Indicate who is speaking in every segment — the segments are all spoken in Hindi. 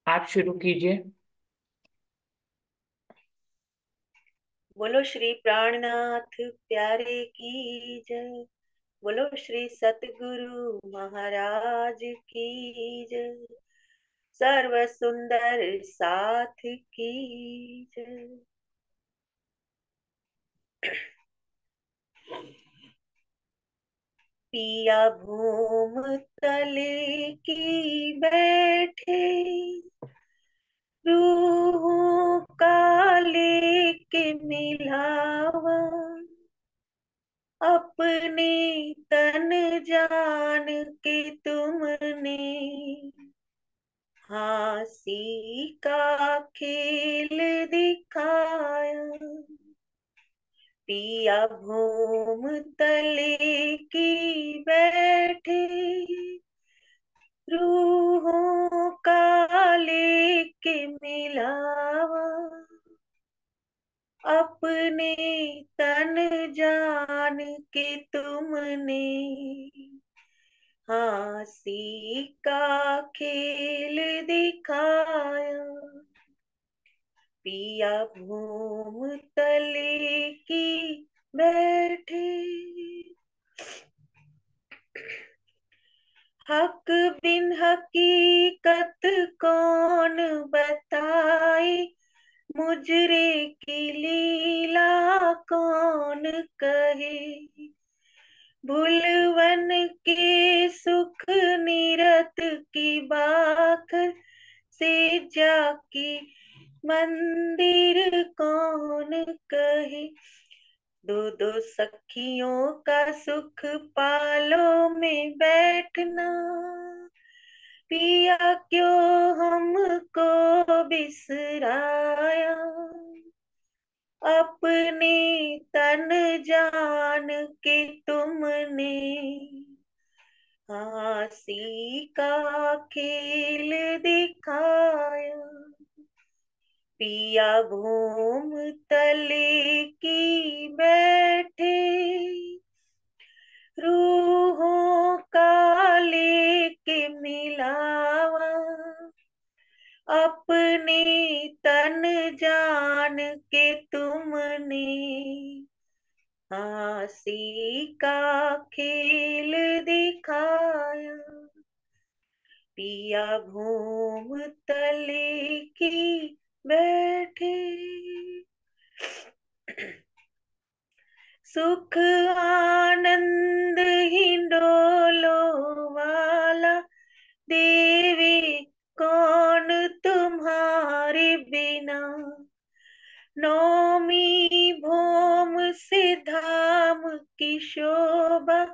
Speaker 1: आप शुरू कीजिए।
Speaker 2: बोलो श्री प्राणनाथ प्यारे की जय। बोलो श्री सतगुरु महाराज की जय। सर्व सुंदर साथ की जय। पिया भूम तले की बैठे, रूहों काले के मिलावा, अपने तन जान के तुमने हंसी का खेल दिखाया। पिया भूम तले की बैठे, रूहों का लेके मिलावा, अपने तन जान के तुमने हंसी का खेल दिखाया। पिया भूम तले की बैठे, हक बिन हकीकत कौन बताए, मुजरे की लीला कौन कहे। भुलवन के सुख निरत की बाखर से जाकी मंदिर कौन कहे। दो दो सखियों का सुख पालों में बैठना, पिया क्यों हमको बिसराया। अपने तन जान के तुमने हंसी का खेल दिखाया। पिया भूम तले की बैठे, रूहों का लेके मिलावा, अपने तन जान के तुमने हंसी का खेल दिखाया। पिया भूम तले की बैठे, सुख आनंद हिंडोलो वाला, देवी कौन तुम्हारे बिना। नौमी भौम से धाम की शोभा,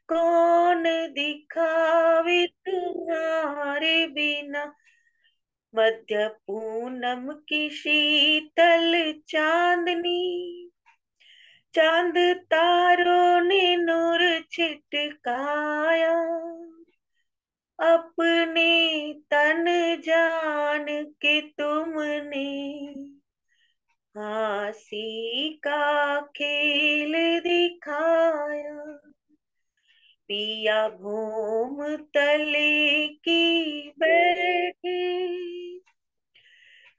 Speaker 2: कौन दिखावे तुम्हारे बिना। मध्य पूनम की शीतल चांदनी, चांद तारों ने नूर छिटकाया। अपने तन जान के तुमने हंसी का खेल दिखाया। पिया भूम तले की बैठे,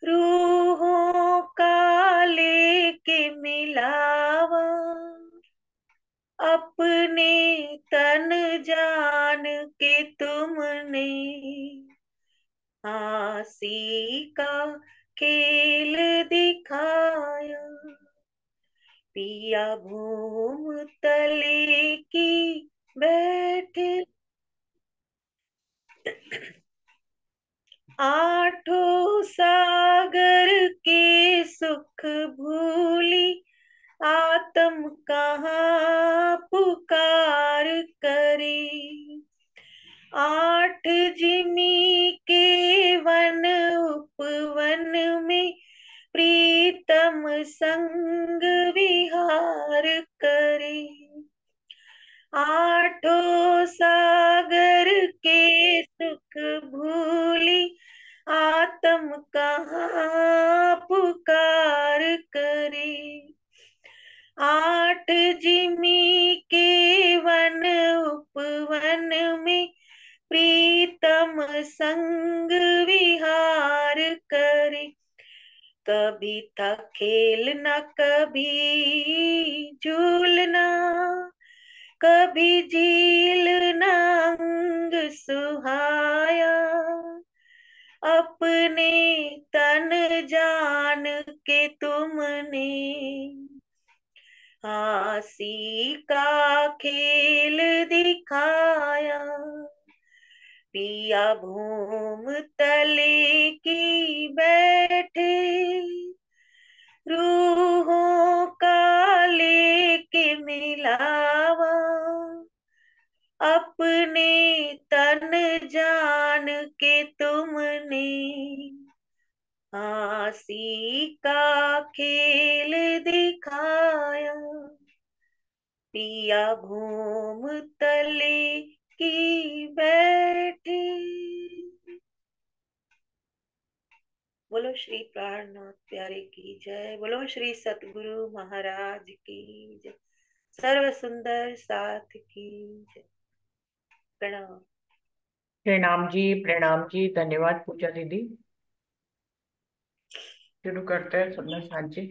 Speaker 2: रूहों का लेके मिलावा, अपने तन जान के तुमने हंसी का खेल दिखाया। पिया भूम तले की बैठे, आठों सागर के सुख भूली, आत्म कहाँ पुकार करी। आठ जिमी के वन उपवन में, प्रीतम संग विहार करे। आठों सागर के सुख भूली, आत्म कहाँ पुकार करे। आठ जिमी के वन उपवन में, प्रीतम संग विहार कभी था खेलना, कभी झूलना, कभी झीलना अंग सुहाया, अपने तन जान के तुमने हंसी का खेल दिखाया। पिया भूम तले की बैठे, रूहों का लेके मिलावा, अपने तन जान के तुमने हंसी का खेल दिखाया। पिया भूम तले की बैठी। बोलो श्री प्राणनाथ प्यारे की जय। बोलो श्री सतगुरु महाराज की जय। सर्व सुंदर साथ की जय। प्रणाम।
Speaker 1: प्रणाम जी, धन्यवाद पूजा दीदी। शुरू करते हैं सुंदर साथ जी।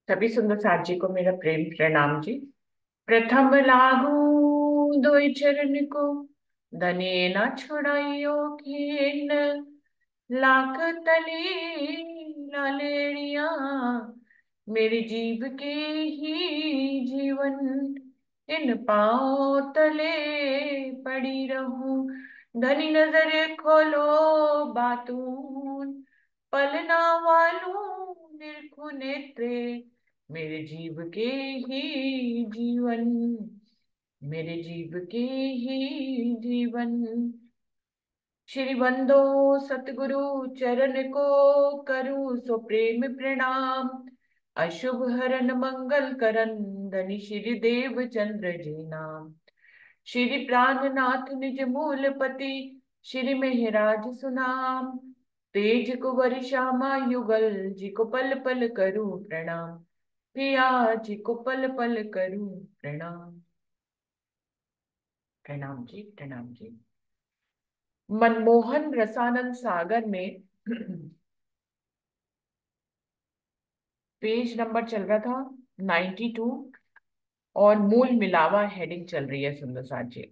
Speaker 1: सभी सुंदर साथ जी को मेरा प्रेम प्रणाम जी। प्रथम लागू दोई चरण को, धने न छुड़ाइयो खीन, लाख तली लालेड़िया, मेरी जीव के ही जीवन, इन पाँव तले पड़ी रहूं। धनी नजर खोलो बातून, पलना वालू निरखु नेत्रे, मेरे जीव के ही जीवन, मेरे जीव के ही जीवन। श्री बंदो सतगुरु चरण को, करूं सो प्रेम प्रणाम। अशुभ हरन मंगल करन, धनी श्री देव चंद्र जी नाम। श्री प्राणनाथ निज मूलपति, श्री मेहराज सुनाम। तेज कुंवर श्यामा युगल, जी को पल पल करूं प्रणाम। पिया जी को पल पल करूं प्रणाम। प्रणाम जी, प्रणाम जी। मनमोहन रसानंद सागर में पेज नंबर चल रहा था 92, और मूल मिलावा हेडिंग चल रही है सुंदर साथ जी।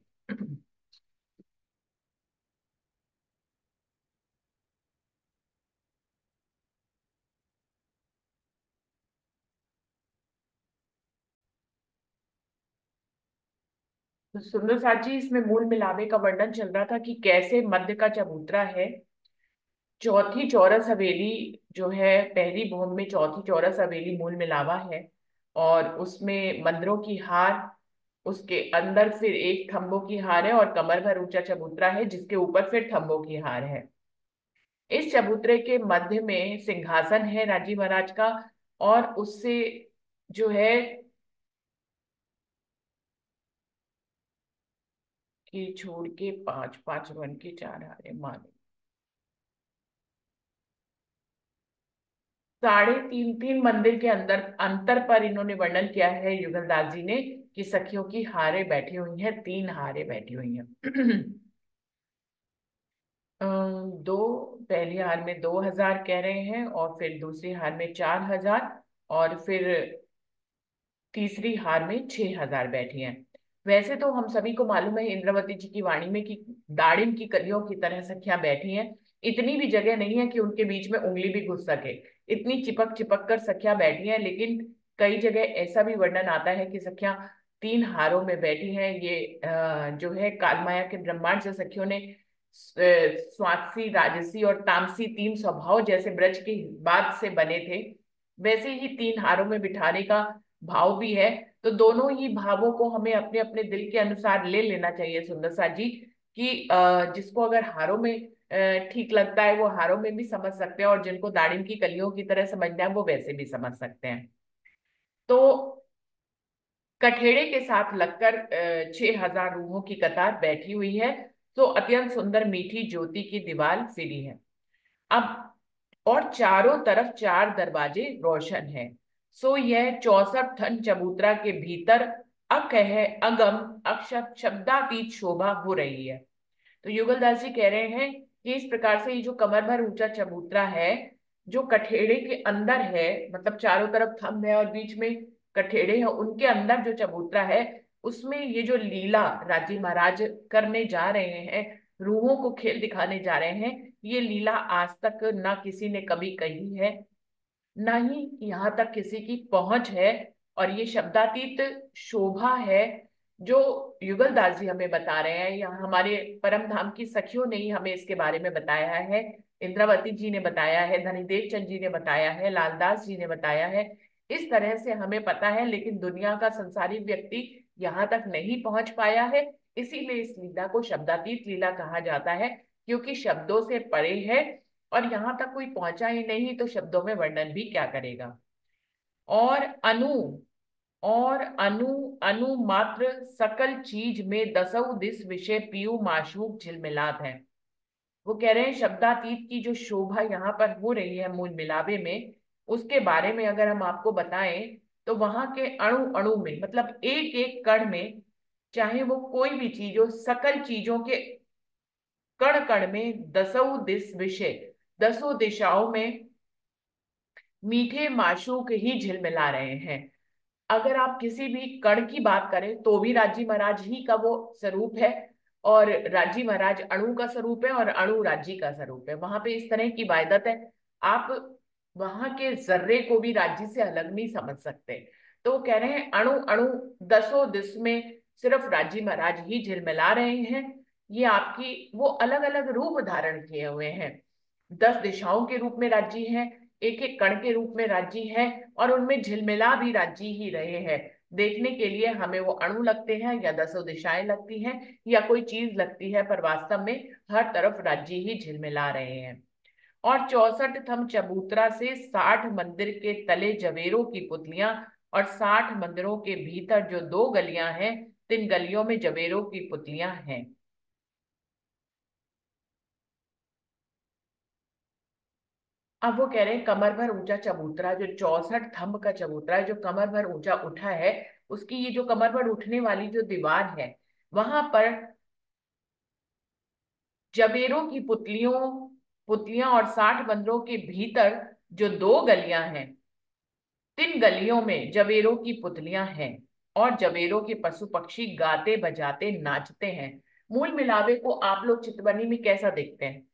Speaker 1: तो सुंदर साथ जी, इसमें मूल मिलावे का वर्णन चल रहा था कि कैसे मध्य का चबूतरा है, चौथी चौरस हवेली जो है, पहली भूमि में चौथी चौरस हवेली मूल मिलावा है, और उसमें मंदिरों की हार, उसके अंदर फिर एक थंबों की हार है, और कमर भर ऊंचा चबूतरा है जिसके ऊपर फिर थंबों की हार है। इस चबूतरे के मध्य में सिंहासन है राजी महाराज का, और उससे जो है कि छोड़ के पांच पांच वन के चार हारे माने, 3.5 मंदिर के अंदर अंतर पर इन्होंने वर्णन किया है युगलदास जी ने, कि सखियों की हारे बैठी हुई हैं, 3 हारे बैठी हुई हैं। दो, पहली हार में 2,000 कह रहे हैं, और फिर दूसरी हार में 4,000, और फिर तीसरी हार में 6,000 बैठी हैं। वैसे तो हम सभी को मालूम है इंद्रवती जी की वाणी में कि दाड़िम की कलियों की तरह सखियां बैठी हैं। इतनी भी जगह नहीं है कि उनके बीच में उंगली भी घुस सके, इतनी चिपक चिपक कर सखियां बैठी हैं। लेकिन कई जगह ऐसा भी वर्णन आता है कि सखियां 3 हारों में बैठी हैं। ये जो है कालमाया के ब्रह्मांड से सखियों ने स्वात्सी, राजसी और तामसी 3 स्वभाव जैसे ब्रज के बाद से बने थे, वैसे ही 3 हारों में बिठाने का भाव भी है। तो दोनों ही भावों को हमें अपने अपने दिल के अनुसार ले लेना चाहिए सुंदर सा जी, कि जिसको अगर हारों में ठीक लगता है वो हारों में भी समझ सकते हैं, और जिनको दाड़िम की कलियों की तरह समझना है वो वैसे भी समझ सकते हैं। तो कठेड़े के साथ लगकर 6,000 रूहों की कतार बैठी हुई है। तो अत्यंत सुंदर मीठी ज्योति की दीवार फिरी है अब, और चारों तरफ 4 दरवाजे रोशन है। सो यह 64 थन चबूतरा के भीतर अकह अगम अक्षत शब्दातीत शोभा हो रही है। तो युगलदास जी कह रहे हैं कि इस प्रकार से ये जो कमर भर ऊंचा चबूतरा है, जो कठेड़े के अंदर है, मतलब चारों तरफ थंब है और बीच में कठेड़े हैं, उनके अंदर जो चबूतरा है, उसमें ये जो लीला राजी महाराज करने जा रहे हैं, रूहों को खेल दिखाने जा रहे हैं, ये लीला आज तक ना किसी ने कभी कही है, ना ही यहाँ तक किसी की पहुंच है। और ये शब्दातीत शोभा है जो युगलदास जी हमें बता रहे हैं, या हमारे परम धाम की सखियों ने ही हमें इसके बारे में बताया है। इंद्रावती जी ने बताया है, धनीदेव चंद जी ने बताया है, लालदास जी ने बताया है। इस तरह से हमें पता है, लेकिन दुनिया का संसारी व्यक्ति यहाँ तक नहीं पहुंच पाया है। इसीलिए इस लीला को शब्दातीत लीला कहा जाता है, क्योंकि शब्दों से परे है, और यहां तक कोई पहुंचा ही नहीं तो शब्दों में वर्णन भी क्या करेगा। और अनु और अनु अनु मात्र सकल चीज में दसऊ दिस विषय पीयू माशूक झिलमिलात है। वो कह रहे हैं शब्दातीत की जो शोभा यहाँ पर हो रही है मूल मिलावे में, उसके बारे में अगर हम आपको बताएं, तो वहां के अणु अणु में, मतलब एक एक कण में, चाहे वो कोई भी चीज हो, सकल चीजों के कण कण में दसों दिस विषय, दसों दिशाओं में मीठे माशूक ही झिलमिला रहे हैं। अगर आप किसी भी कण की बात करें तो भी राजी महाराज ही का वो स्वरूप है, और राजी महाराज अणु का स्वरूप है, और अणु राजी का स्वरूप है। वहां पे इस तरह की वायदत है, आप वहां के जर्रे को भी राज्य से अलग नहीं समझ सकते। तो वो कह रहे हैं अणु अणु दसों दिस में सिर्फ राजी महाराज ही झिलमिला रहे हैं। ये आपकी वो अलग अलग रूप धारण किए हुए हैं, 10 दिशाओं के रूप में राज्य हैं, एक एक कण के रूप में राज्य है, और उनमें झिलमिला भी राज्य ही रहे हैं। देखने के लिए हमें वो अणु लगते हैं, या दसों दिशाएं लगती हैं, या कोई चीज लगती है, पर वास्तव में हर तरफ राज्य ही झिलमिला रहे हैं। और 64 थम चबूतरा से 60 मंदिर के तले जवेरों की पुतलियां, और 60 मंदिरों के भीतर जो 2 गलियां हैं, 3 गलियों में जवेरों की पुतलियां हैं। अब वो कह रहे हैं कमर भर ऊंचा चबूतरा, जो 64 थंब का चबूतरा है, जो कमर भर ऊंचा उठा है, उसकी ये जो कमर भर उठने वाली जो दीवार है, वहां पर जबेरों की पुतलियों पुतलियां, और 60 मंदिरों के भीतर जो 2 गलियां हैं, 3 गलियों में जबेरों की पुतलियां हैं, और जबेरों के पशु पक्षी गाते बजाते नाचते हैं। मूल मिलावे को आप लोग चितवनी में कैसा देखते हैं?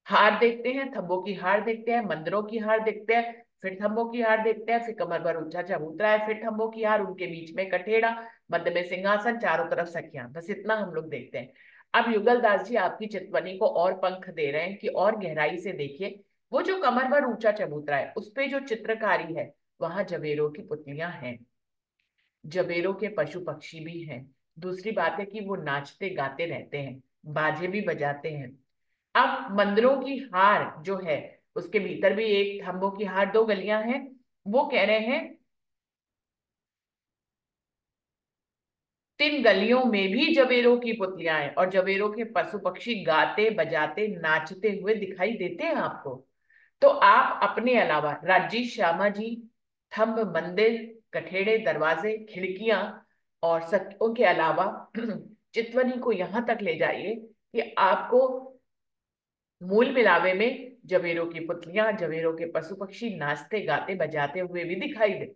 Speaker 1: हार देखते हैं, थंबों की हार देखते हैं, मंदिरों की हार देखते हैं, फिर थंबों की हार देखते हैं, फिर कमर पर ऊंचा चबूतरा है, फिर थंबों की हार, उनके बीच में कठेड़ा, मध्य में सिंहासन, चारों तरफ सखियां, बस इतना हम लोग देखते हैं। अब युगलदास जी आपकी चितवनी को और पंख दे रहे हैं कि और गहराई से देखिए। वो जो कमर पर ऊंचा चबूतरा है, उस पे जो चित्रकारी है, वहां जबेरों की पुतलियां हैं, जबेरों के पशु पक्षी भी हैं। दूसरी बात है कि वो नाचते गाते रहते हैं, बाजे भी बजाते हैं। अब मंदिरों की हार जो है, उसके भीतर भी एक थंबों की हार, 2 गलियां हैं। वो कह रहे हैं 3 गलियों में भी जबेरों की पुतलियां हैं, और जबेरों के पशु पक्षी गाते बजाते नाचते हुए दिखाई देते हैं आपको। तो आप अपने अलावा राजी श्यामा जी, थंब, मंदिर, कठेड़े, दरवाजे, खिड़कियां और सत्यों के अलावा चितवनी को यहां तक ले जाइए कि आपको मूल मिलावे में जबेरों की पुतलियां, जबेरों के पशु पक्षी नाचते गाते बजाते हुए भी दिखाई दे।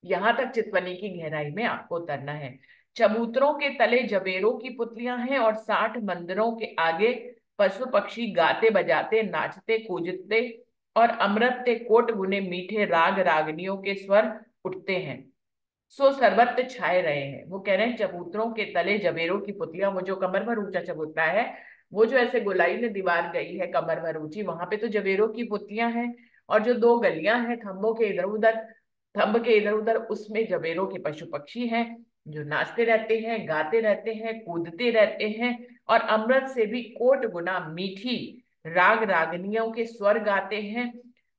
Speaker 1: यहां तक चितवनी की गहराई में आपको उतरना है। चबूतरों के तले जबेरों की पुतलियां हैं, और 60 मंदिरों के आगे पशु पक्षी गाते बजाते नाचते कूदते, और अमृत ते कोट गुने मीठे राग रागनियों के स्वर उठते हैं, सो सर्वत्र छाए रहे हैं। वो कह रहे हैं चबूतरों के तले जबेरों की पुतलियां, वो जो कमर भर ऊंचा चबूतरा है, वो जो ऐसे गोलाई में दीवार गई है कमर भर ऊंची, वहां पे तो जबेरों की पुतलियां हैं। और जो 2 गलियां हैं थंबों के इधर उधर, थंब के इधर उधर, उसमें जबेरों के पशु पक्षी हैं, जो नाचते रहते हैं, गाते रहते हैं, कूदते रहते हैं, और अमृत से भी कोट गुना मीठी राग रागनियों के स्वर गाते हैं।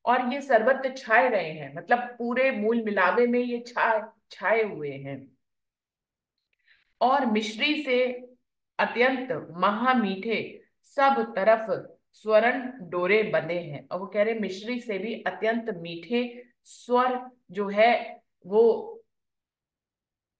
Speaker 1: और ये सर्वत्र छाए रहे हैं, मतलब पूरे मूल मिलावे में ये छाए हुए हैं। और मिश्री से अत्यंत महामीठे सब तरफ स्वर्ण डोरे बंधे हैं। और वो कह रहे मिश्री से भी अत्यंत मीठे स्वर जो है वो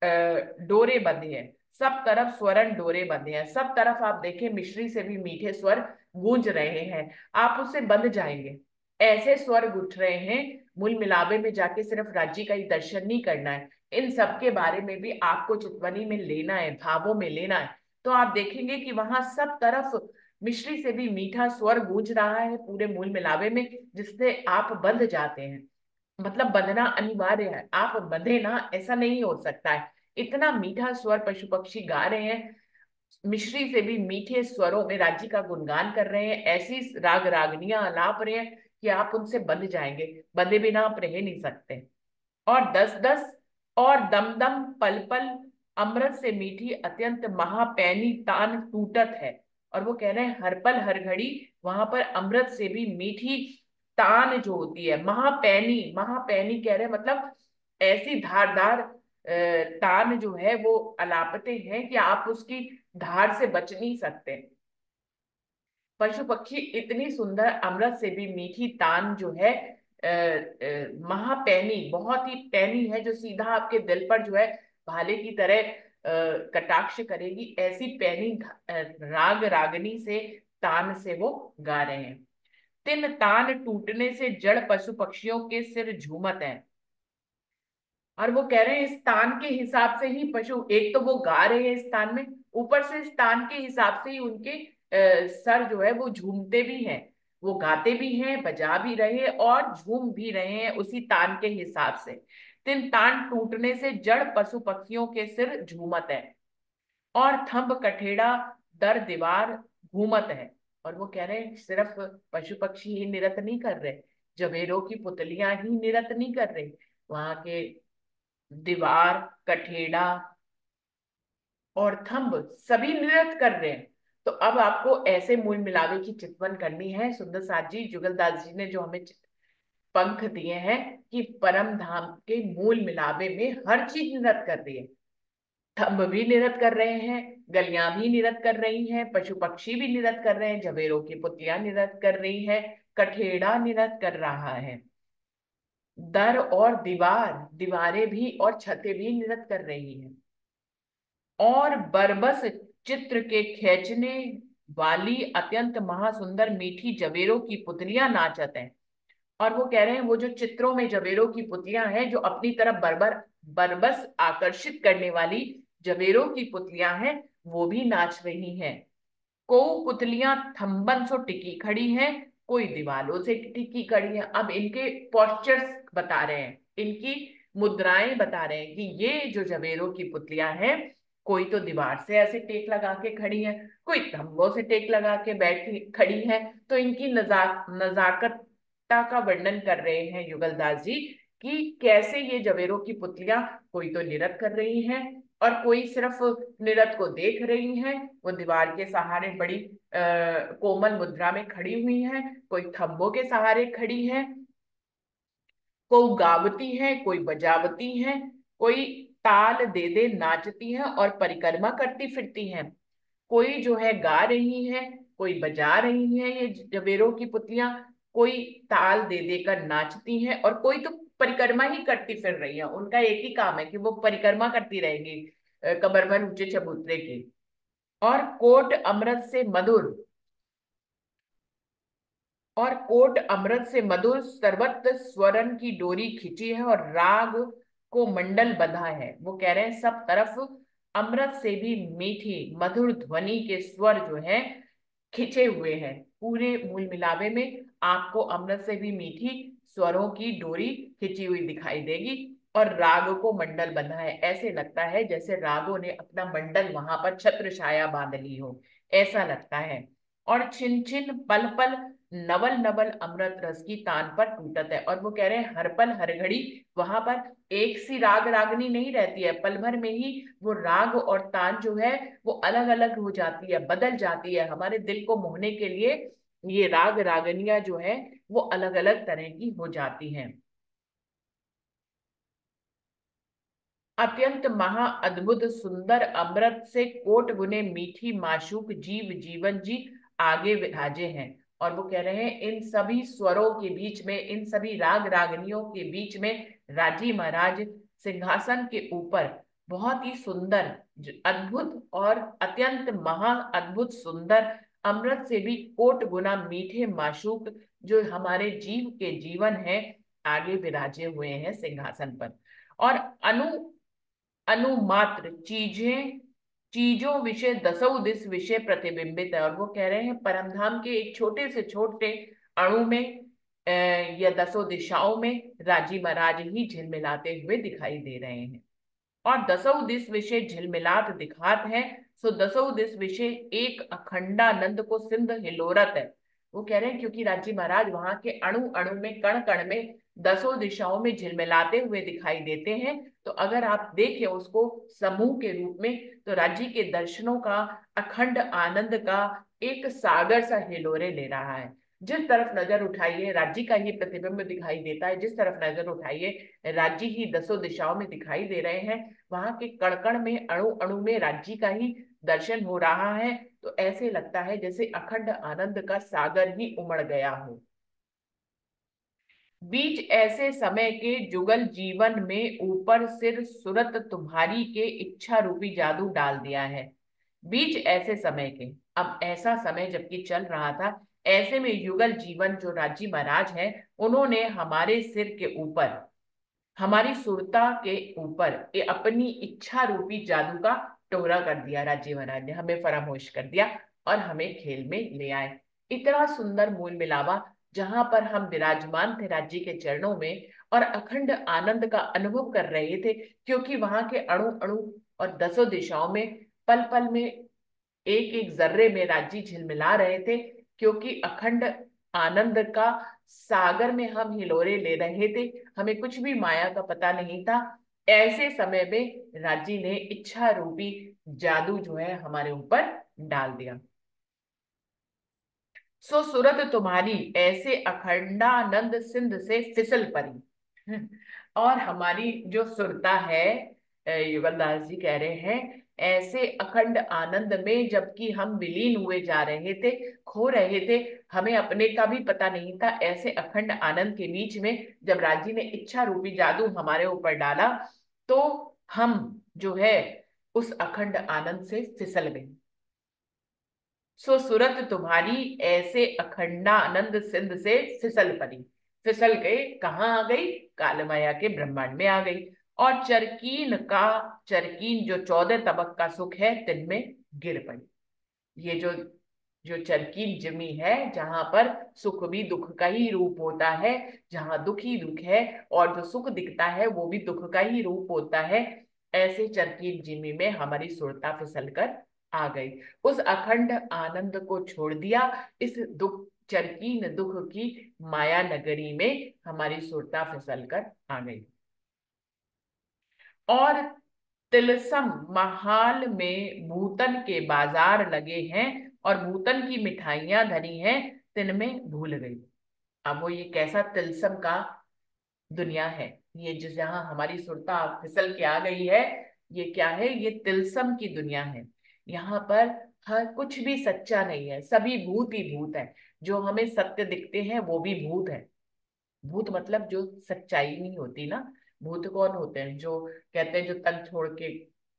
Speaker 1: डोरे बंधे हैं। सब तरफ स्वरण डोरे बंधे हैं, सब तरफ आप देखें मिश्री से भी मीठे स्वर गूंज रहे हैं, आप उससे बंध जाएंगे। ऐसे स्वर उठ रहे हैं, मूल मिलावे में जाके सिर्फ राज्य का ही दर्शन नहीं करना है, इन सब के बारे में भी आपको चितवनी में लेना है, भावों में लेना है। तो आप देखेंगे कि वहां सब तरफ मिश्री से भी मीठा स्वर गूंज रहा है पूरे मूल मिलावे में, जिससे आप बंध जाते हैं। मतलब बंधना अनिवार्य है, आप बंधे ना ऐसा नहीं हो सकता है। इतना मीठा स्वर पशु पक्षी गा रहे हैं, मिश्री से भी मीठे स्वरों में राज्य का गुणगान कर रहे हैं, ऐसी राग रागनियां अलाप रहे हैं कि आप उनसे बंध जाएंगे, बंधे बिना आप रह नहीं सकते। और दस दस और दम दम पल पल अमृत से मीठी अत्यंत महापैनी तान टूटत है। और वो कह रहे हैं हर पल हर घड़ी वहां पर अमृत से भी मीठी तान जो होती है, महापैनी, महापैनी कह रहे हैं मतलब ऐसी धारदार तान जो है वो अलापते हैं कि आप उसकी धार से बच नहीं सकते। पशु पक्षी इतनी सुंदर अमृत से भी मीठी तान जो है महापैनी, बहुत ही पैनी है, जो सीधा आपके दिल पर जो है भाले की तरह कटाक्ष करेगी, ऐसी पैनी राग रागनी से तान से वो गा रहे हैं। तिन तान टूटने से जड़ पशु पक्षियों के सिर झूमत हैं। और वो कह रहे हैं इस तान के हिसाब से ही पशु, एक तो वो गा रहे हैं इस तान में, ऊपर से इस तान के हिसाब से ही उनके सर जो है वो झूमते भी हैं, वो गाते भी हैं, बजा भी रहे हैं और झूम भी रहे हैं उसी तान के हिसाब से। तिन तान टूटने से जड़ पशु पक्षियों के सिर झूमत है, और थंब कठेड़ा दर दीवार घूमत है। और वो कह रहे हैं सिर्फ पशु पक्षी ही नृत्य नहीं कर रहे, जवेरों की पुतलियां ही नृत्य नहीं कर रही, वहां के दीवार, कठेड़ा और थंब सभी नृत्य कर रहे हैं। तो अब आपको ऐसे मूल मिलावे की चितवन करनी है। सुंदर साथ जी, जुगलदास जी ने जो हमें पंख दिए हैं कि परम धाम के मूल मिलावे में हर चीज नृत्य कर रही है, थंब भी नृत्य कर रहे हैं, गलियां भी नृत्य कर रही हैं, पशु पक्षी भी नृत्य कर रहे हैं, जवेरों की पुतियां नृत्य कर रही है, कठेड़ा नृत्य कर रहा है, दर और दीवार, दीवारें भी और छतें भी नृत्य कर रही हैं, और बरबस चित्र के खींचने वाली अत्यंत महासुंदर मीठी जवेरों की पुतलियां नाचत हैं। और वो कह रहे हैं वो जो चित्रों में जवेरों की पुतलियां हैं, जो अपनी तरफ बरबस आकर्षित करने वाली जवेरों की पुतलियां हैं, वो भी नाच रही हैं। को पुतलियां थंबन सो टिकी खड़ी हैं, कोई दीवालों से टिकी खड़ी है। अब इनके पोस्चर्स बता रहे हैं, इनकी मुद्राएं बता रहे हैं कि ये जो जवेरों की पुतलियां हैं, कोई तो दीवार से ऐसे टेक लगा के खड़ी है, कोई तंबों से टेक लगा के बैठी खड़ी है। तो इनकी नजाकतता का वर्णन कर रहे हैं युगलदास जी कि कैसे ये जवेरों की पुतलियां कोई तो नृत्य कर रही हैं और कोई सिर्फ नृत्य को देख रही हैं। वो दीवार के सहारे बड़ी कोमल मुद्रा में खड़ी हुई हैं, कोई थंबों के सहारे खड़ी है, कोई गावती है, कोई बजावती है, कोई ताल दे दे नाचती है और परिक्रमा करती फिरती हैं। कोई जो है गा रही है, कोई बजा रही है ये जवेरों की पुतलियां, कोई ताल दे देकर नाचती हैं, और कोई तो परिक्रमा ही करती फिर रही है। उनका एक ही काम है कि वो परिक्रमा करती रहेंगी कमर भर ऊंचे चबूतरे की। और कोट अमृत से मधुर, और कोट अमृत से मधुर सर्वत्र स्वरन की डोरी खिंची है और राग को मंडल बंधा है। वो कह रहे हैं सब तरफ अमृत से भी मीठी मधुर ध्वनि के स्वर जो है खिंचे हुए हैं। पूरे मूल मिलावे में आपको अमृत से भी मीठी स्वरों की डोरी खिंची हुई दिखाई देगी, और राग को मंडल बंधा है, ऐसे लगता है जैसे रागों ने अपना मंडल वहां पर छत्र छाया बांध ली हो, ऐसा लगता है। और छिन छिन पल पल नवल नवल अमृत रस की तान पर टूटत है। और वो कह रहे हैं हर पल हर घड़ी वहां पर एक सी राग रागनी नहीं रहती है, पल भर में ही वो राग और तान जो है वो अलग अलग हो जाती है, बदल जाती है। हमारे दिल को मोहने के लिए ये राग रागनियां जो है वो अलग अलग तरह की हो जाती हैं। अत्यंत महा अद्भुत सुंदर अमृत से कोट गुने मीठी माशूक जीव जीवन जी आगे विराजे हैं। और वो कह रहे हैं इन सभी स्वरों के बीच में, इन सभी राग रागनियों के बीच में राजी महाराज सिंहासन के ऊपर बहुत ही सुंदर, अद्भुत और अत्यंत महा अद्भुत सुंदर, अमृत से भी कोट गुना मीठे माशूक जो हमारे जीव के जीवन है, आगे विराजे हुए हैं सिंहासन पर। और अनु अनुमात्र चीजें, चीजों विषय दसों दिस विषय प्रतिबिंबित है। और वो कह रहे हैं परमधाम के एक छोटे से छोटे अणु में या दसों दिशाओं में राजी महाराज ही झिलमिलाते हुए दिखाई दे रहे हैं। और दसों दिस विषय झिलमिलात दिखात है, सो दसों दिस विषय एक अखंडानंद को सिंध हिलोरत है। वो कह रहे हैं क्योंकि राजी महाराज वहां के अणु अणु में कण कण में दसों दिशाओं में झिलमिलाते हुए दिखाई देते हैं। तो अगर आप देखें उसको समूह के रूप में, तो राज्य के दर्शनों का, अखंड आनंद का एक सागर सा हिलोरे ले रहा है। जिस तरफ नजर उठाइए राज्य का ही प्रतिबिंब दिखाई देता है, जिस तरफ नजर उठाइए राज्य ही दसों दिशाओं में दिखाई दे रहे हैं। वहां के कण में, अणु अणु में राज्य का ही दर्शन हो रहा है। तो ऐसे लगता है जैसे अखंड आनंद का सागर ही उमड़ गया हो। बीच ऐसे समय के जुगल जीवन में ऊपर सिर सुरत तुम्हारी के इच्छा रूपी जादू डाल दिया है। बीच ऐसे समय के, अब ऐसा समय जबकि चल रहा था, ऐसे में युगल जीवन जो राजी महाराज हैं, उन्होंने हमारे सिर के ऊपर, हमारी सुरता के ऊपर ये अपनी इच्छा रूपी जादू का टोरा कर दिया। राज्य महाराज ने हमें फरामोश कर दिया और हमें खेल में ले आए। इतना सुंदर मूल मिलावा जहां पर हम विराजमान थे राज्य के चरणों में और अखंड आनंद का अनुभव कर रहे थे, क्योंकि वहां के अणु अणु और दसों दिशाओं में पल पल में, एक एक जर्रे में राज्य झिलमिला रहे थे, क्योंकि अखंड आनंद का सागर में हम हिलोरे ले रहे थे। हमें कुछ भी माया का पता नहीं था। ऐसे समय में राज्य ने इच्छा रूपी जादू जो है हमारे ऊपर डाल दिया। सो सूरत तुम्हारी ऐसे अखंडानंद सिंध से फिसल पड़ी। और हमारी जो सुरता है, युगलदास जी कह रहे हैं, ऐसे अखंड आनंद में जबकि हम विलीन हुए जा रहे थे, खो रहे थे, हमें अपने का भी पता नहीं था। ऐसे अखंड आनंद के बीच में जब राजी ने इच्छा रूपी जादू हमारे ऊपर डाला, तो हम जो है उस अखंड आनंद से फिसल गए। सो सूरत तुम्हारी ऐसे अखंडानंद सिंध से फिसल पड़ी। फिसल गए, कहाँ आ गई? काल माया के ब्रह्मांड में आ गई। और चरकीन का, चरकीन जो 14 तबक का सुख है, तिन में गिर पड़ी। ये जो जो चरकीन जमी है, जहां पर सुख भी दुख का ही रूप होता है, जहां दुख ही दुख है, और जो सुख दिखता है वो भी दुख का ही रूप होता है, ऐसे चरकीन जिमी में हमारी सुरता फिसल कर आ गई। उस अखंड आनंद को छोड़ दिया, इस दुख, चरकीन दुख की माया नगरी में हमारी सुरता फिसल कर आ गई। और तिलसम महाल में भूतन के बाजार लगे हैं, और भूतन की मिठाइयां धरी हैं, तिनमें भूल गई। अब वो ये कैसा तिलसम का दुनिया है, ये जो जहां हमारी सुरता फिसल के आ गई है, ये क्या है? ये तिलसम की दुनिया है। यहाँ पर हर कुछ भी सच्चा नहीं है, सभी भूत ही भूत है। जो हमें सत्य दिखते हैं वो भी भूत है। भूत मतलब जो सच्चाई नहीं होती ना। भूत कौन होते हैं? जो कहते हैं जो तन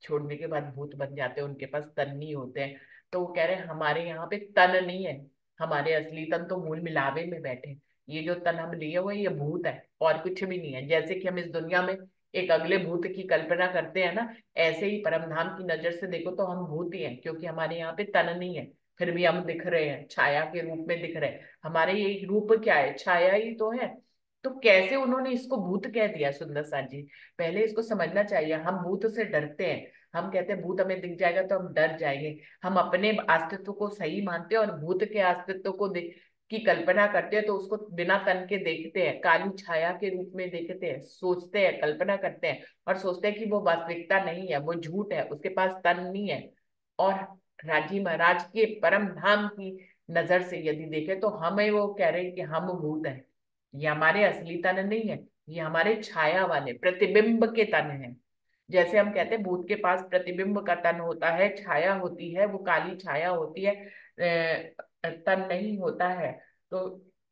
Speaker 1: छोड़ने के बाद भूत बन जाते हैं, उनके पास तन नहीं होते हैं। तो वो कह रहे हैं हमारे यहाँ पे तन नहीं है, हमारे असली तन तो मूल मिलावे में बैठे हैं। ये जो तन हम लिए हुए हैं, ये भूत है और कुछ भी नहीं है। जैसे कि हम इस दुनिया में एक अगले भूत की कल्पना करते हैं ना, ऐसे ही परमधाम की नजर से देखो तो हम भूत ही हैं, क्योंकि हमारे यहाँ पे तन नहीं है। फिर भी हम दिख रहे हैं, छाया के रूप में दिख रहे हैं। हमारे ये रूप क्या है? छाया ही तो है। तो कैसे उन्होंने इसको भूत कह दिया सुंदर सा जी? पहले इसको समझना चाहिए। हम भूत से डरते हैं, हम कहते हैं भूत हमें दिख जाएगा तो हम डर जाएंगे। हम अपने अस्तित्व को सही मानते हैं और भूत के अस्तित्व को की कल्पना करते हैं, तो उसको बिना तन के देखते हैं, काली छाया के रूप में देखते हैं, सोचते हैं, कल्पना करते हैं, और सोचते हैं कि वो वास्तविकता नहीं है, वो झूठ है, उसके पास तन नहीं है। और राजी महाराज के परम धाम की नजर से यदि देखें तो हमें वो कह रहे हैं कि हम भूत हैं। ये हमारे असली तन नहीं है, ये हमारे छाया वाले प्रतिबिंब के तन है। जैसे हम कहते हैं भूत के पास प्रतिबिंब का तन होता है, छाया होती है, वो काली छाया होती है, तन नहीं होता है। तो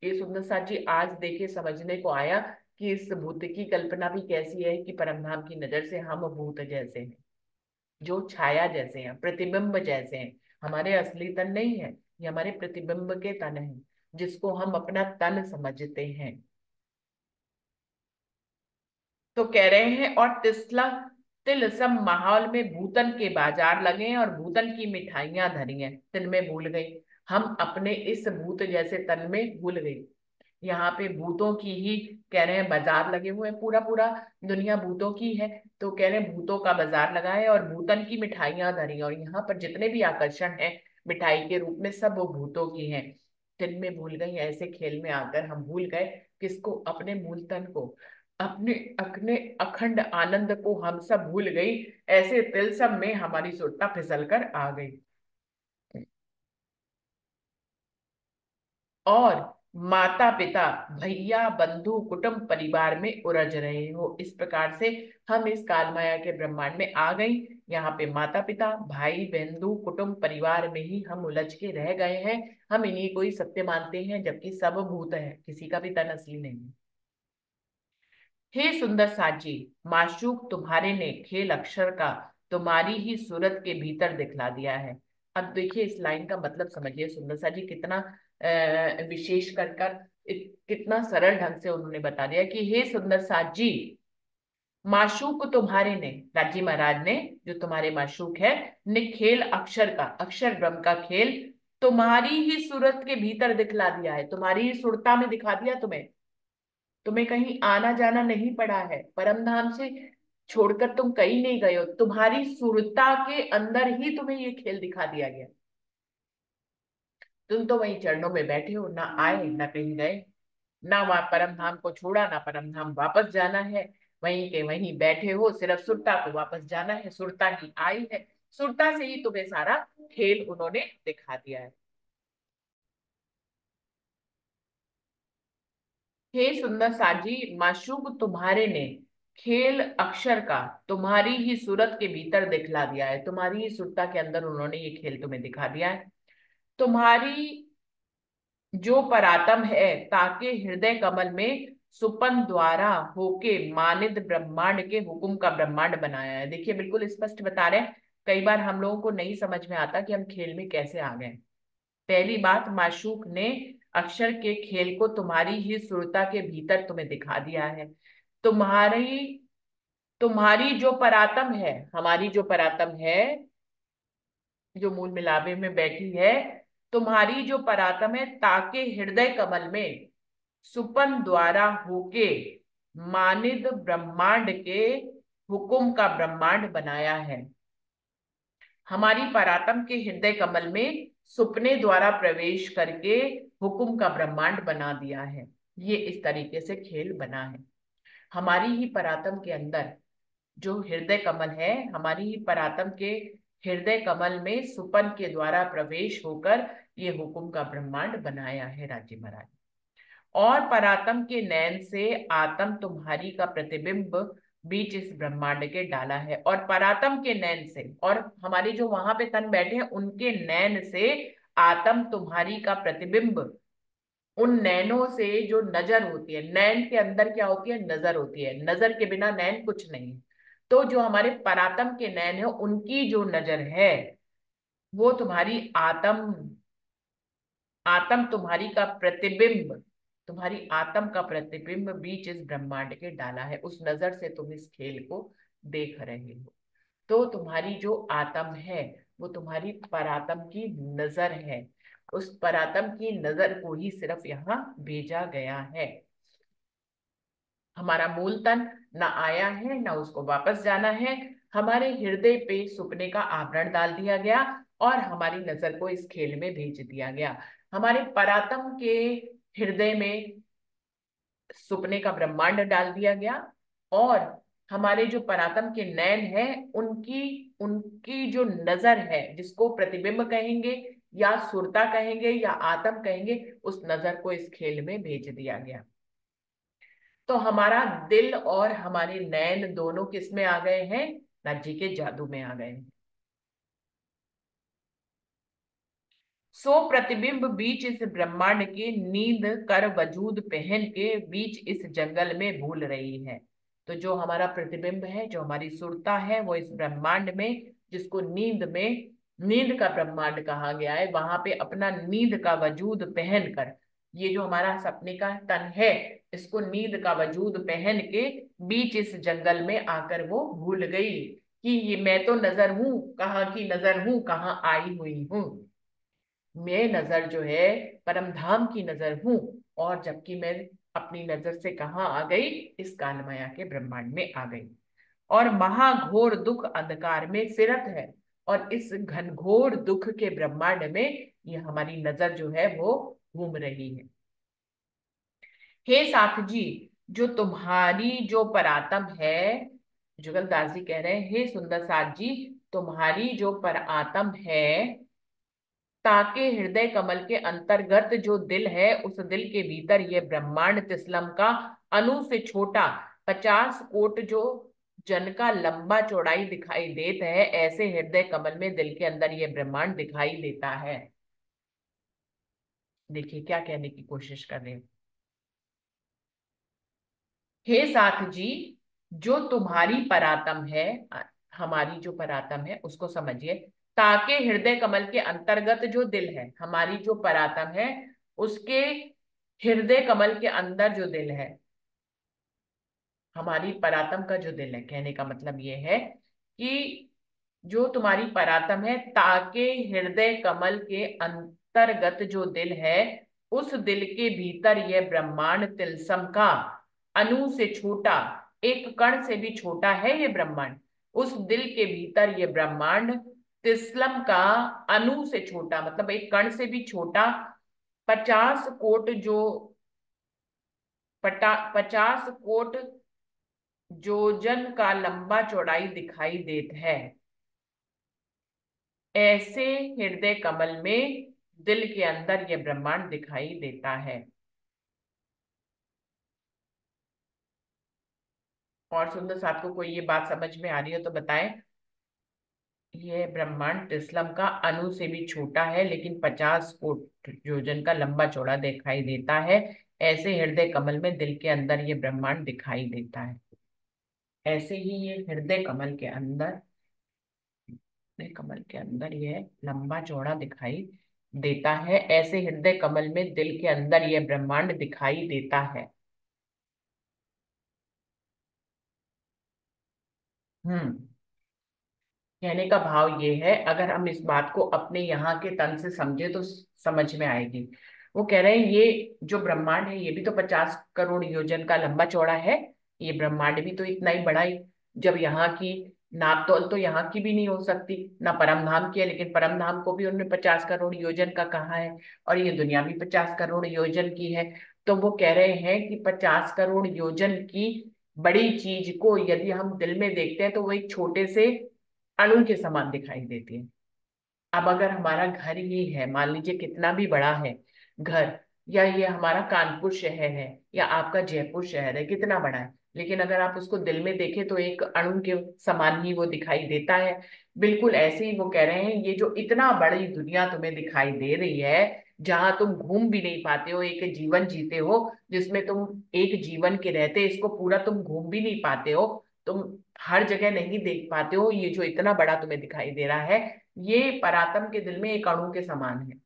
Speaker 1: ये सुंदर साथ जी आज देखे समझने को आया कि इस भूत की कल्पना भी कैसी है कि परमधाम की नजर से हम भूत जैसे हैं। जो छाया जैसे हैं, प्रतिबिंब जैसे हैं, हमारे असली तन नहीं है, ये हमारे प्रतिबिंब के तन हैं, जिसको हम अपना तन समझते हैं। तो कह रहे हैं, और तिसला तिल सब माहौल में भूतन के बाजार लगे हैं और भूतन की मिठाइयां धरी हैं, तिल में भूल गई, हम अपने इस भूत जैसे तन में भूल गई। यहाँ पे भूतों की ही कह रहे हैं बाजार लगे हुए हैं, पूरा पूरा दुनिया भूतों की है। तो कह रहे हैं भूतों का बाजार लगा है और भूतन की मिठाइयां धरी, और यहाँ पर जितने भी आकर्षण है मिठाई के रूप में, सब वो भूतों की हैं। तिल में भूल गई, ऐसे खेल में आकर हम भूल गए किसको? अपने मूल तन को, अपने अपने अखंड आनंद को हम सब भूल गई। ऐसे तिल सब में हमारी सुरता फिसल कर आ गई। और माता पिता, भैया, बंधु, कुटुंब, परिवार में उलझ रहे हो, इस प्रकार से हम इस काल माया के ब्रह्मांड में आ गई। यहाँ पे माता पिता, भाई, बंधु, कुटुंब, परिवार में ही हम उलझ के रह गए हैं। हम इन्हीं को ही सत्य मानते हैं, जबकि सब भूत है, किसी का भी तन असली नहीं है। हे सुंदर साची, माशूक तुम्हारे ने खेल अक्षर का तुम्हारी ही सूरत के भीतर दिखला दिया है। अब देखिए इस लाइन का मतलब समझिए, सुंदर साजी कितना विशेष कर कितना सरल ढंग से उन्होंने बता दिया कि हे सुंदर साजी, माशूक तुम्हारे ने, राजी महाराज ने, जो तुम्हारे माशूक है, ने खेल अक्षर का, अक्षर ब्रह्म का खेल तुम्हारी ही सूरत के भीतर दिखला दिया है, तुम्हारी ही सुरता में दिखा दिया तुम्हें। तुम्हें कहीं आना जाना नहीं पड़ा है, परम धाम से छोड़कर तुम कहीं नहीं गए हो, तुम्हारी सुरता के अंदर ही तुम्हें ये खेल दिखा दिया गया। तुम तो वहीं चरणों में बैठे हो, ना आए ना कहीं गए, ना वहां परम धाम को छोड़ा, ना परम धाम वापस जाना है, वहीं के वहीं बैठे हो, सिर्फ सुरता को वापस जाना है, सुरता ही आई है, सुरता से ही तुम्हें सारा खेल उन्होंने दिखा दिया है। हे सुंदर साजी, माशूक तुम्हारे ने खेल अक्षर का तुम्हारी ही सूरत के भीतर दिखला दिया है, तुम्हारी ही सुरता के अंदर उन्होंने ये खेल तुम्हें दिखा दिया है। तुम्हारी जो परातम है, ताके हृदय कमल में सुपन द्वारा होके मानिद ब्रह्मांड के हुक्म का ब्रह्मांड बनाया है। देखिए बिल्कुल स्पष्ट बता रहे हैं, कई बार हम लोगों को नहीं समझ में आता कि हम खेल में कैसे आ गए। पहली बात, माशूक ने अक्षर के खेल को तुम्हारी ही सुरता के भीतर तुम्हें दिखा दिया है। तुम्हारी तुम्हारी जो परातम है, हमारी जो परातम है, जो मूल मिलावे में बैठी है, तुम्हारी जो परातम है, ताके हृदय कमल में सुपन द्वारा होके मानिद ब्रह्मांड के हुक्म का ब्रह्मांड बनाया है। हमारी परातम के हृदय कमल में सुपने द्वारा प्रवेश करके हुक्म का ब्रह्मांड बना दिया है। ये इस तरीके से खेल बना है। हमारी ही परातम के अंदर जो हृदय कमल है, हमारी ही परातम के हृदय कमल में सुपन के द्वारा प्रवेश होकर ये हुक्म का ब्रह्मांड बनाया है राजी महाराज। और परातम के नैन से आत्म तुम्हारी का प्रतिबिंब बीच इस ब्रह्मांड के डाला है, और परातम के नैन से, और हमारे जो वहां पे तन बैठे हैं उनके नैन से आत्म तुम्हारी का प्रतिबिंब, उन नैनों से जो नजर होती है, नैन के अंदर क्या होती है? नजर होती है, नजर के बिना नैन कुछ नहीं है। तो जो हमारे परातम के नैन है, उनकी जो नजर है, वो तुम्हारी आत्म, आत्म तुम्हारी का प्रतिबिंब, तुम्हारी आत्म का प्रतिबिंब बीच इस ब्रह्मांड के डाला है, उस नजर से तुम इस खेल को देख रहे हो। तो तुम्हारी जो आत्म है, वो तुम्हारी परात्म की नजर है, उस परात्म की नजर को ही सिर्फ यहाँ भेजा गया है। हमारा मूल तन ना आया है ना उसको वापस जाना है, हमारे हृदय पे सुपने का आवरण डाल दिया गया और हमारी नजर को इस खेल में भेज दिया गया। हमारे परात्म के हृदय में सुपने का ब्रह्मांड डाल दिया गया, और हमारे जो परात्म के नयन है, उनकी उनकी जो नजर है, जिसको प्रतिबिंब कहेंगे या सुरता कहेंगे या आत्म कहेंगे, उस नजर को इस खेल में भेज दिया गया। तो हमारा दिल और हमारे नैन दोनों किस में आ गए हैं? राज्य के जादू में आ गए हैं। सो प्रतिबिंब बीच इस ब्रह्मांड के नींद कर वजूद पहन के बीच इस जंगल में भूल रही है। तो जो हमारा प्रतिबिंब है, जो हमारी सुरता है, वो इस ब्रह्मांड में जिसको नींद का ब्रह्मांड कहा गया है, वहां पे अपना नींद का वजूद पहनकर, ये जो हमारा सपने का तन है, इसको नींद का वजूद पहन के बीच इस जंगल में आकर वो भूल गई कि ये मैं तो नजर हूं, कहाँ की नजर हूं, कहाँ आई हुई हूं। मैं नजर जो है परम धाम की नजर हूं, और जबकि मैं अपनी नजर से कहाँ आ गई, इस कालमाया के ब्रह्मांड में आ गई, और महाघोर दुख अंधकार में फिरत है। और इस घनघोर दुख के ब्रह्मांड में ये हमारी नजर जो है वो घूम रही है। हे साथ जी, जो तुम्हारी जो परातम है, जुगलदास जी कह रहे हैं, हे सुंदर साथ जी, तुम्हारी जो परातम है, ताके हृदय कमल के अंतर्गत जो दिल है, उस दिल के भीतर ये ब्रह्मांड तिसलम का अणु से छोटा 50 कोट जो जन का लंबा चौड़ाई दिखाई देता है, ऐसे हृदय कमल में दिल के अंदर ये ब्रह्मांड दिखाई देता है। देखिए क्या कहने की कोशिश कर रहे हैं। हे साथ जी, जो तुम्हारी परातम है, हमारी जो परातम है उसको समझिए। ताके हृदय कमल के अंतर्गत जो दिल है, हमारी जो परातम है उसके हृदय कमल के अंदर जो दिल है, हमारी परातम का जो दिल है, कहने का मतलब ये है कि जो तुम्हारी परातम है, ताके हृदय कमल के अंतर्गत जो दिल है, उस दिल के भीतर यह ब्रह्मांड तिलसम का अणु से छोटा, एक कण से भी छोटा है ये ब्रह्मांड। उस दिल के भीतर ये ब्रह्मांड तिसलम का अणु से छोटा, मतलब एक कण से भी छोटा, 50 कोट जो 50 कोट जोजन का लंबा चौड़ाई दिखाई देत है, ऐसे हृदय कमल में दिल के अंदर यह ब्रह्मांड दिखाई देता है। और सुंदर से आपको कोई ये बात समझ में आ रही हो तो बताएं। यह ब्रह्मांड तिस्लम का अणु से भी छोटा है, लेकिन 50 कोट योजन का लंबा चौड़ा दिखाई देता है, ऐसे हृदय कमल में दिल के अंदर ये ब्रह्मांड दिखाई देता है। ऐसे ही ये हृदय कमल के अंदर, हृदय कमल के अंदर यह लंबा चौड़ा दिखाई देता है, ऐसे हृदय कमल में दिल के अंदर यह ब्रह्मांड दिखाई देता है। हम्म। कहने का भाव ये है, अगर हम इस बात को अपने यहाँ के तन से समझे तो समझ में आएगी। वो कह रहे हैं ये जो ब्रह्मांड है ये भी तो 50 करोड़ योजन का लंबा चौड़ा है। ये ब्रह्मांड भी तो इतना ही बड़ा ही, जब यहाँ की नाप तोल तो यहाँ की भी नहीं हो सकती ना, परम धाम की है, लेकिन परम धाम को भी उन्होंने 50 करोड़ योजन का कहा है, और ये दुनिया भी 50 करोड़ योजन की है। तो वो कह रहे हैं कि 50 करोड़ योजन की बड़ी चीज को यदि हम दिल में देखते हैं तो वो एक छोटे से अणु के समान दिखाई देती है। अब अगर हमारा घर ही है, मान लीजिए कितना भी बड़ा है घर, या ये हमारा कानपुर शहर है, या आपका जयपुर शहर है, कितना बड़ा है, लेकिन अगर आप उसको दिल में देखें तो एक अणु के समान ही वो दिखाई देता है। बिल्कुल ऐसे ही वो कह रहे हैं, ये जो इतना बड़ी दुनिया तुम्हें दिखाई दे रही है, जहां तुम घूम भी नहीं पाते हो, एक जीवन जीते हो जिसमें तुम एक जीवन के रहते इसको पूरा तुम घूम भी नहीं पाते हो, तुम हर जगह नहीं देख पाते हो, ये जो इतना बड़ा तुम्हें दिखाई दे रहा है, ये परातम के दिल में एक अणु के समान है।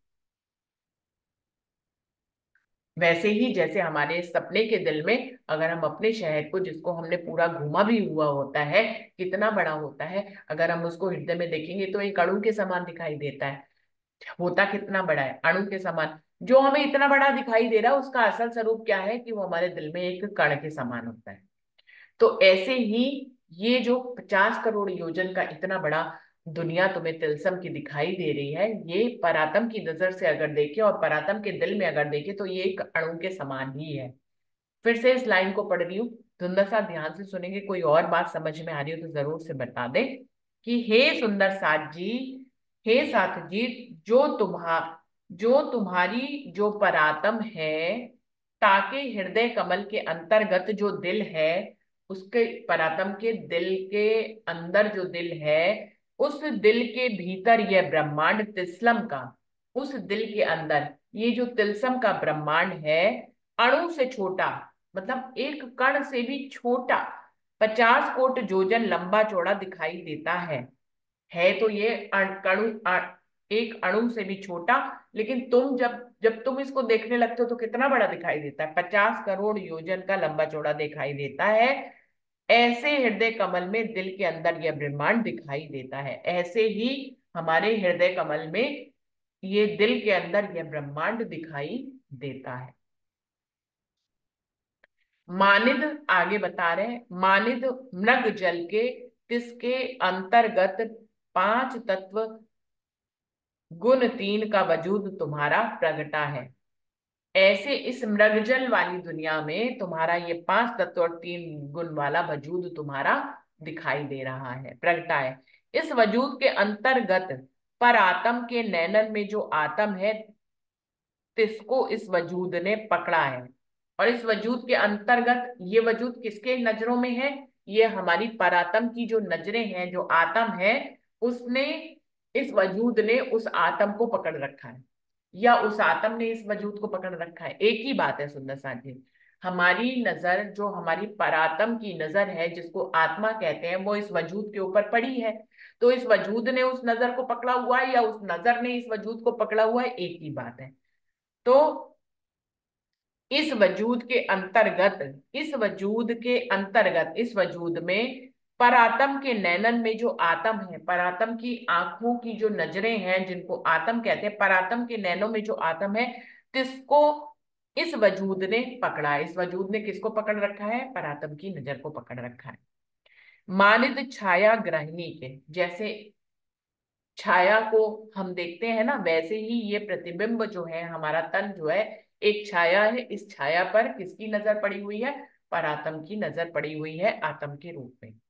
Speaker 1: वैसे ही जैसे हमारे सपने के दिल में अगर हम अपने शहर को, जिसको हमने पूरा घूमा भी हुआ होता है, कितना बड़ा होता है, अगर हम उसको हृदय में देखेंगे तो एक अणु के समान दिखाई देता है। होता कितना बड़ा है, अणु के समान। जो हमें इतना बड़ा दिखाई दे रहा है उसका असल स्वरूप क्या है, कि वो हमारे दिल में एक कण के समान होता है। तो ऐसे ही ये जो 50 करोड़ योजन का इतना बड़ा दुनिया तुम्हें तिलसम की दिखाई दे रही है, ये परातम की नजर से अगर देखे और परातम के दिल में अगर देखे तो ये एक अणु के समान ही है। फिर से इस लाइन को पढ़ रही हूँ, सुंदर सा ध्यान से सुनेंगे, कोई और बात समझ में आ रही हो तो जरूर से बता दे। कि हे सुंदर साथ जी, हे साथ जी, जो तुम्हारी जो परातम है, ताके हृदय कमल के अंतर्गत जो दिल है, उसके परातम के दिल के अंदर जो दिल है, उस दिल के भीतर यह ब्रह्मांड तिस्लम का, उस दिल के अंदर ये जो तिलसम का ब्रह्मांड है, अणु से छोटा, मतलब एक कण से भी छोटा, 50 कोट जोजन लंबा चौड़ा दिखाई देता है। है तो ये एक अणु से भी छोटा, लेकिन तुम जब जब तुम इसको देखने लगते हो तो कितना बड़ा दिखाई देता है, 50 करोड़ योजन का लंबा चौड़ा दिखाई देता है। ऐसे हृदय कमल में दिल के अंदर यह ब्रह्मांड दिखाई देता है, ऐसे ही हमारे हृदय कमल में ये दिल के अंदर यह ब्रह्मांड दिखाई देता है। मानिद आगे बता रहे हैं, मानिद मृग जल के तिसके अंतर्गत पांच तत्व गुण तीन का वजूद तुम्हारा प्रगटा है। ऐसे इस मृगजल वाली दुनिया में तुम्हारा ये पांच तत्व और तीन गुण वाला वजूद तुम्हारा दिखाई दे रहा है, प्रगटा है। इस वजूद के अंतर्गत पर आत्म के नैनन में जो आत्म है, तिसको इस वजूद ने पकड़ा है। और इस वजूद के अंतर्गत ये वजूद किसके नजरों में है? ये हमारी परात्म की जो नजरें हैं, जो आत्म है, उसने, इस वजूद ने उस आत्म को पकड़ रखा है, या उस आत्म ने इस वजूद को पकड़ रखा है। एक ही बात है सुंदर साथी। हमारी नजर, जो हमारी परात्म की नजर है, जिसको आत्मा कहते हैं, वो इस वजूद के ऊपर पड़ी है। तो इस वजूद ने उस नजर को पकड़ा हुआ है या उस नजर ने इस वजूद को पकड़ा हुआ है, एक ही बात है। तो इस वजूद के अंतर्गत, इस वजूद में परात्म के नैनन में जो आत्म है, परात्म की आंखों की जो नजरें हैं, जिनको आत्म कहते हैं, परात्म के नैनों में जो आत्म है, जिसको इस वजूद ने पकड़ा है। इस वजूद ने किसको पकड़ रखा है? परात्म की नजर को पकड़ रखा है। मानित छाया ग्रहिणी के जैसे छाया को हम देखते हैं ना, वैसे ही ये प्रतिबिंब जो है, हमारा तन जो है, एक छाया है। इस छाया पर किसकी नजर पड़ी हुई है? परात्म की नजर पड़ी हुई है, आत्म के रूप में।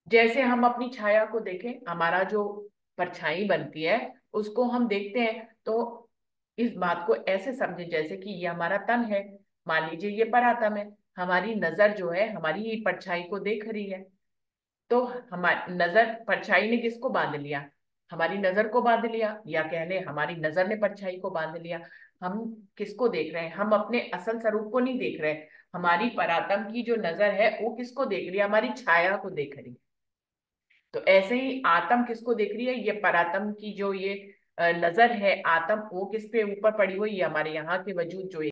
Speaker 1: जैसे हम अपनी छाया को देखें, हमारा जो परछाई बनती है, उसको हम देखते हैं, तो इस बात को ऐसे समझे जैसे कि ये हमारा तन है, मान लीजिए ये परात्म है, हमारी नजर जो है हमारी ही परछाई को देख रही है। तो हमारी नजर, परछाई ने किसको बांध लिया? हमारी नजर को बांध लिया, या कह ले हमारी नजर ने परछाई को बांध लिया। हम किसको देख रहे हैं? हम अपने असल स्वरूप को नहीं देख रहे। हमारी परात्म की जो नजर है वो किसको देख रही है? हमारी छाया को देख रही है। तो ऐसे ही आत्म किसको देख रही है? ये परात्म की जो ये नजर है, आत्म, वो किस पे ऊपर पड़ी हुई है? हमारे यहाँ के वजूद जो